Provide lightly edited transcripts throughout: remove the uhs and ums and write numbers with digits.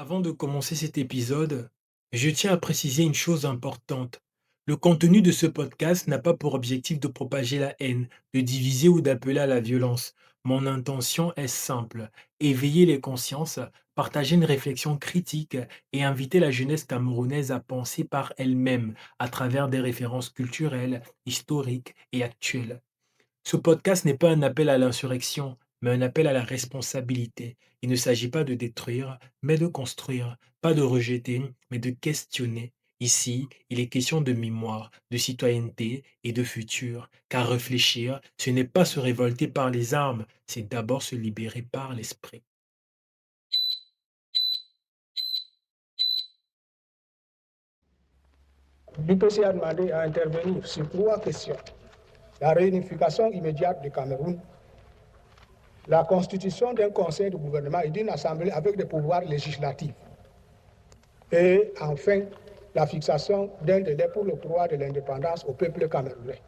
Avant de commencer cet épisode, je tiens à préciser une chose importante. Le contenu de ce podcast n'a pas pour objectif de propager la haine, de diviser ou d'appeler à la violence. Mon intention est simple, éveiller les consciences, partager une réflexion critique et inviter la jeunesse camerounaise à penser par elle-même à travers des références culturelles, historiques et actuelles. Ce podcast n'est pas un appel à l'insurrection, mais un appel à la responsabilité. Il ne s'agit pas de détruire, mais de construire, pas de rejeter, mais de questionner. Ici, il est question de mémoire, de citoyenneté et de futur, car réfléchir, ce n'est pas se révolter par les armes, c'est d'abord se libérer par l'esprit. L'UPC a demandé à intervenir sur trois questions. La réunification immédiate du Cameroun, la constitution d'un conseil de gouvernement et d'une assemblée avec des pouvoirs législatifs, et enfin la fixation d'un délai pour le droit de l'indépendance au peuple camerounais.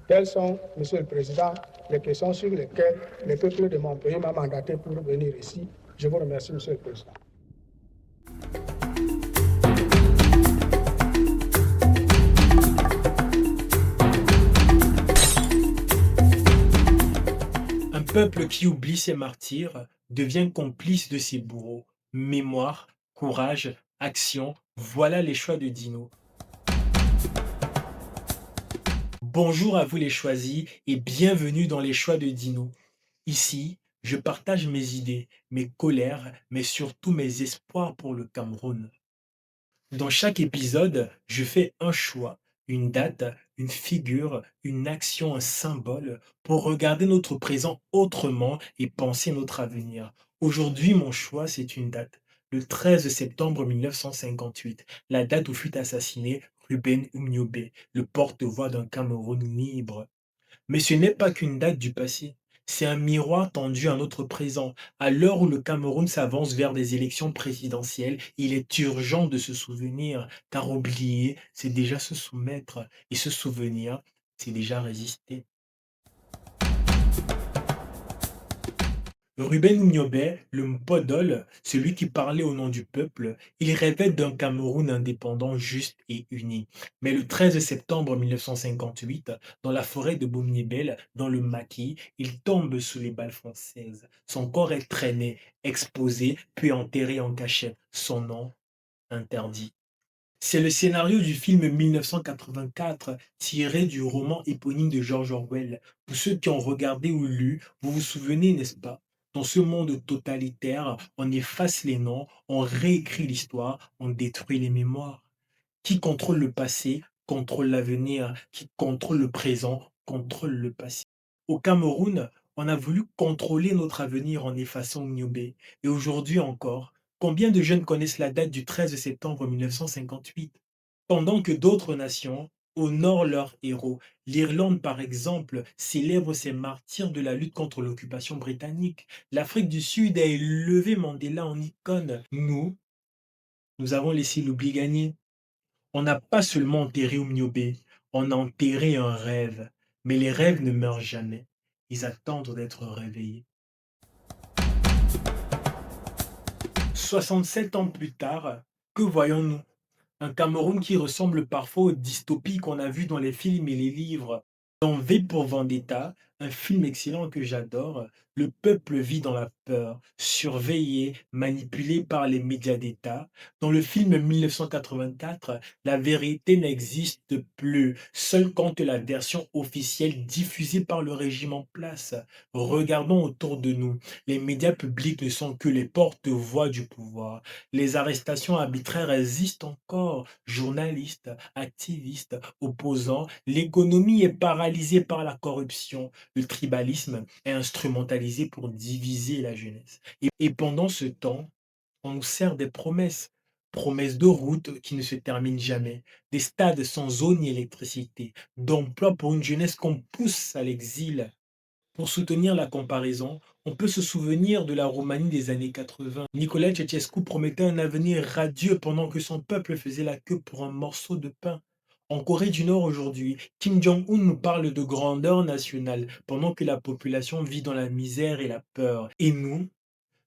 Telles sont, Monsieur le Président, les questions sur lesquelles le peuple de mon pays m'a mandaté pour venir ici. Je vous remercie, Monsieur le Président. Un peuple qui oublie ses martyrs devient complice de ses bourreaux. Mémoire, courage, action, voilà les choix de Dino. Bonjour à vous les choisis et bienvenue dans les choix de Dino. Ici, je partage mes idées, mes colères, mais surtout mes espoirs pour le Cameroun. Dans chaque épisode, je fais un choix, une date, une figure, une action, un symbole pour regarder notre présent autrement et penser notre avenir. Aujourd'hui, mon choix, c'est une date. Le 13 septembre 1958, la date où fut assassiné Ruben Umniobé, le porte-voix d'un Cameroun libre. Mais ce n'est pas qu'une date du passé, c'est un miroir tendu à notre présent. À l'heure où le Cameroun s'avance vers des élections présidentielles, il est urgent de se souvenir, car oublier, c'est déjà se soumettre, et se souvenir, c'est déjà résister. Ruben Ugnobe, le Mpodol, celui qui parlait au nom du peuple, il rêvait d'un Cameroun indépendant, juste et uni. Mais le 13 septembre 1958, dans la forêt de Boumniebel, dans le Maquis, il tombe sous les balles françaises. Son corps est traîné, exposé, puis enterré en cachette. Son nom, interdit. C'est le scénario du film 1984 tiré du roman éponyme de George Orwell. Pour ceux qui ont regardé ou lu, vous vous souvenez, n'est-ce pas? Dans ce monde totalitaire, on efface les noms, on réécrit l'histoire, on détruit les mémoires. Qui contrôle le passé contrôle l'avenir, qui contrôle le présent contrôle le passé. Au Cameroun, on a voulu contrôler notre avenir en effaçant Niobé. Et aujourd'hui encore, combien de jeunes connaissent la date du 13 septembre 1958? Pendant que d'autres nations honorent leurs héros. L'Irlande, par exemple, célèbre ses martyrs de la lutte contre l'occupation britannique. L'Afrique du Sud a élevé Mandela en icône. Nous avons laissé l'oubli gagner. On n'a pas seulement enterré Oumniobé, on a enterré un rêve. Mais les rêves ne meurent jamais. Ils attendent d'être réveillés. 67 ans plus tard, que voyons-nous? Un Cameroun qui ressemble parfois aux dystopies qu'on a vues dans les films et les livres. Dans V pour Vendetta, un film excellent que j'adore, le peuple vit dans la peur, surveillé, manipulé par les médias d'État. Dans le film 1984, la vérité n'existe plus, seule compte la version officielle diffusée par le régime en place. Regardons autour de nous. Les médias publics ne sont que les porte-voix du pouvoir. Les arrestations arbitraires existent encore. Journalistes, activistes, opposants, l'économie est paralysée par la corruption. Le tribalisme est instrumentalisé pour diviser la jeunesse. Et pendant ce temps, on nous sert des promesses. Promesses de routes qui ne se terminent jamais, des stades sans eau ni électricité, d'emplois pour une jeunesse qu'on pousse à l'exil. Pour soutenir la comparaison, on peut se souvenir de la Roumanie des années 80. Nicolae Ceausescu promettait un avenir radieux pendant que son peuple faisait la queue pour un morceau de pain. En Corée du Nord aujourd'hui, Kim Jong-un nous parle de grandeur nationale pendant que la population vit dans la misère et la peur. Et nous,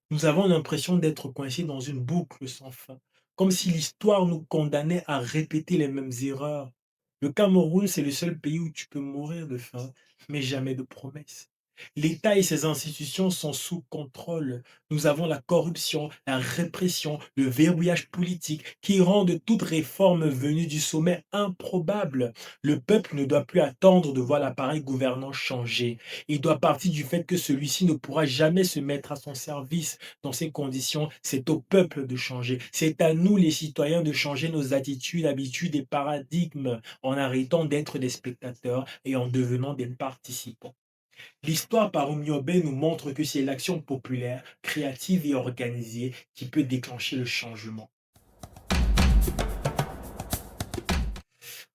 Nous avons l'impression d'être coincés dans une boucle sans fin, comme si l'histoire nous condamnait à répéter les mêmes erreurs. Le Cameroun, c'est le seul pays où tu peux mourir de faim, mais jamais de promesses. L'État et ses institutions sont sous contrôle. Nous avons la corruption, la répression, le verrouillage politique qui rendent toute réforme venue du sommet improbable. Le peuple ne doit plus attendre de voir l'appareil gouvernant changer. Il doit partir du fait que celui-ci ne pourra jamais se mettre à son service. Dans ces conditions, c'est au peuple de changer. C'est à nous, les citoyens, de changer nos attitudes, habitudes et paradigmes en arrêtant d'être des spectateurs et en devenant des participants. L'histoire par Omiobé nous montre que c'est l'action populaire, créative et organisée qui peut déclencher le changement.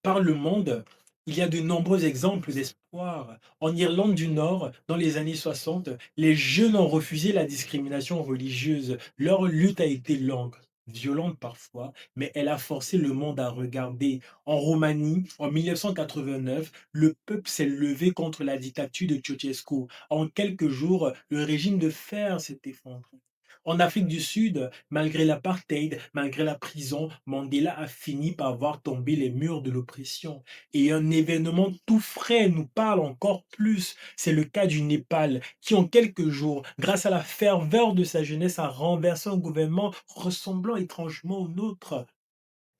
Par le monde, il y a de nombreux exemples d'espoir. En Irlande du Nord, dans les années 60, les jeunes ont refusé la discrimination religieuse. Leur lutte a été longue, violente parfois, mais elle a forcé le monde à regarder. En Roumanie, en 1989, le peuple s'est levé contre la dictature de Ceausescu. En quelques jours, le régime de fer s'est effondré. En Afrique du Sud, malgré l'apartheid, malgré la prison, Mandela a fini par voir tomber les murs de l'oppression. Et un événement tout frais nous parle encore plus. C'est le cas du Népal, qui en quelques jours, grâce à la ferveur de sa jeunesse, a renversé un gouvernement ressemblant étrangement au nôtre.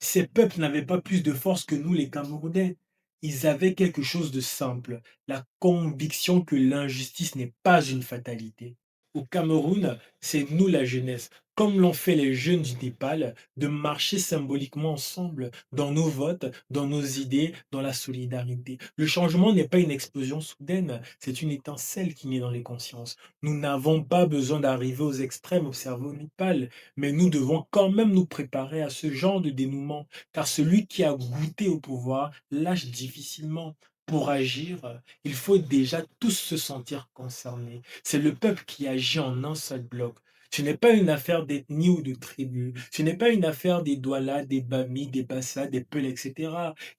Ces peuples n'avaient pas plus de force que nous, les Camerounais. Ils avaient quelque chose de simple, la conviction que l'injustice n'est pas une fatalité. Au Cameroun, c'est nous la jeunesse, comme l'ont fait les jeunes du Népal, de marcher symboliquement ensemble dans nos votes, dans nos idées, dans la solidarité. Le changement n'est pas une explosion soudaine, c'est une étincelle qui naît dans les consciences. Nous n'avons pas besoin d'arriver aux extrêmes observés au Népal, mais nous devons quand même nous préparer à ce genre de dénouement, car celui qui a goûté au pouvoir lâche difficilement. Pour agir, il faut déjà tous se sentir concernés. C'est le peuple qui agit en un seul bloc. Ce n'est pas une affaire d'ethnie ou de tribu. Ce n'est pas une affaire des Douala, des Bami, des Bassa, des Peuls, etc.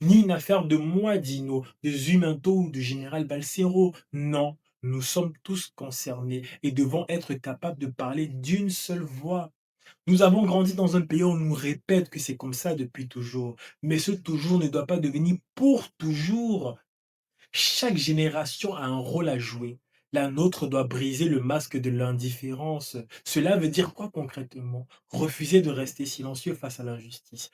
Ni une affaire de moi, Dino, de Zuminto ou du général Balsero. Non, nous sommes tous concernés et devons être capables de parler d'une seule voix. Nous avons grandi dans un pays où on nous répète que c'est comme ça depuis toujours. Mais ce toujours ne doit pas devenir pour toujours. Chaque génération a un rôle à jouer. La nôtre doit briser le masque de l'indifférence. Cela veut dire quoi concrètement? Refuser de rester silencieux face à l'injustice.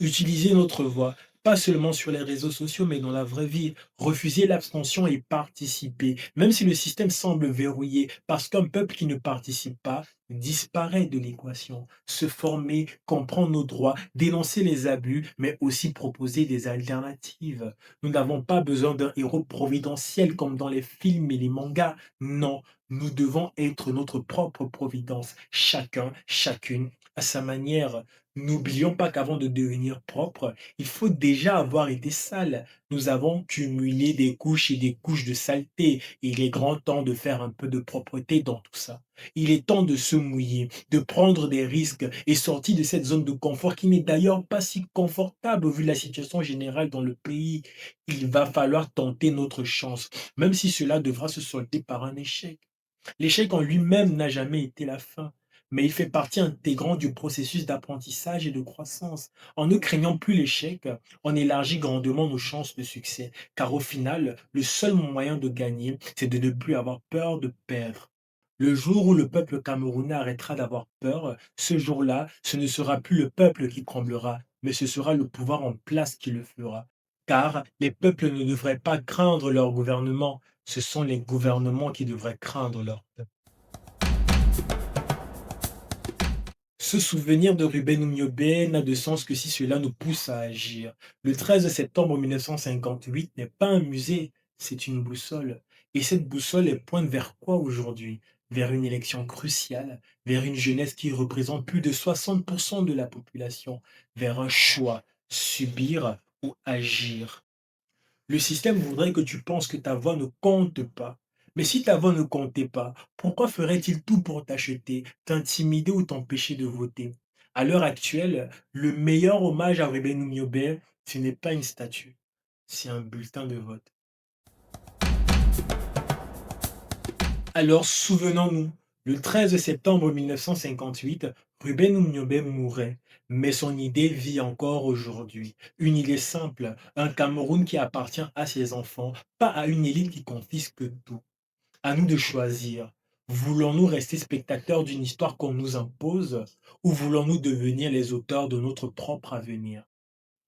Utiliser notre voix, pas seulement sur les réseaux sociaux, mais dans la vraie vie. Refuser l'abstention et participer, même si le système semble verrouillé, parce qu'un peuple qui ne participe pas disparaît de l'équation. Se former, comprendre nos droits, dénoncer les abus, mais aussi proposer des alternatives. Nous n'avons pas besoin d'un héros providentiel comme dans les films et les mangas. Non, nous devons être notre propre providence, chacun, chacune, à sa manière. N'oublions pas qu'avant de devenir propre, il faut déjà avoir été sale. Nous avons cumulé des couches et des couches de saleté. Et il est grand temps de faire un peu de propreté dans tout ça. Il est temps de se mouiller, de prendre des risques et sortir de cette zone de confort qui n'est d'ailleurs pas si confortable vu la situation générale dans le pays. Il va falloir tenter notre chance, même si cela devra se solder par un échec. L'échec en lui-même n'a jamais été la fin, mais il fait partie intégrante du processus d'apprentissage et de croissance. En ne craignant plus l'échec, on élargit grandement nos chances de succès, car au final, le seul moyen de gagner, c'est de ne plus avoir peur de perdre. Le jour où le peuple camerounais arrêtera d'avoir peur, ce jour-là, ce ne sera plus le peuple qui tremblera, mais ce sera le pouvoir en place qui le fera. Car les peuples ne devraient pas craindre leur gouvernement, ce sont les gouvernements qui devraient craindre leur peuple. Se souvenir de Ruben Ugniobé n'a de sens que si cela nous pousse à agir. Le 13 septembre 1958 n'est pas un musée, c'est une boussole. Et cette boussole, elle pointe vers quoi aujourd'hui? Vers une élection cruciale, vers une jeunesse qui représente plus de 60% de la population, vers un choix, subir ou agir. Le système voudrait que tu penses que ta voix ne compte pas. Mais si ta voix ne comptait pas, pourquoi ferait-il tout pour t'acheter, t'intimider ou t'empêcher de voter? À l'heure actuelle, le meilleur hommage à Ruben Ugniobé, ce n'est pas une statue, c'est un bulletin de vote. Alors souvenons-nous, Le 13 septembre 1958, Ruben Umniobé mourait, mais son idée vit encore aujourd'hui. Une idée simple, un Cameroun qui appartient à ses enfants, pas à une élite qui confisque tout. À nous de choisir. Voulons-nous rester spectateurs d'une histoire qu'on nous impose ou voulons-nous devenir les auteurs de notre propre avenir?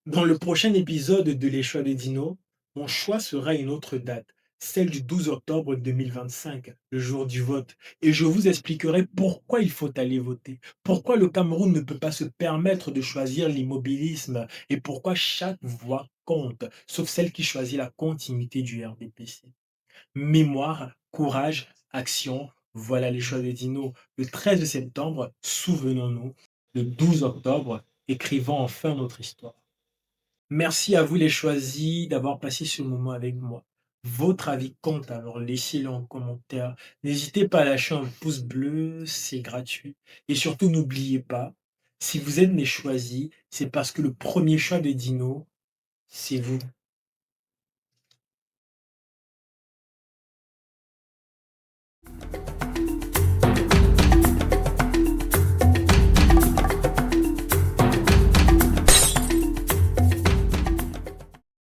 Dans le prochain épisode de Les choix de Dino, mon choix sera une autre date, celle du 12 octobre 2025, le jour du vote. Et je vous expliquerai pourquoi il faut aller voter, pourquoi le Cameroun ne peut pas se permettre de choisir l'immobilisme et pourquoi chaque voix compte, sauf celle qui choisit la continuité du RDPC. Mémoire, courage, action, voilà les choix de Dino. Le 13 septembre, souvenons-nous. Le 12 octobre, écrivons enfin notre histoire. Merci à vous les choisis d'avoir passé ce moment avec moi. Votre avis compte, alors laissez-le en commentaire. N'hésitez pas à lâcher un pouce bleu, c'est gratuit. Et surtout, n'oubliez pas, si vous êtes mes choisis, c'est parce que le premier choix de Dino, c'est vous.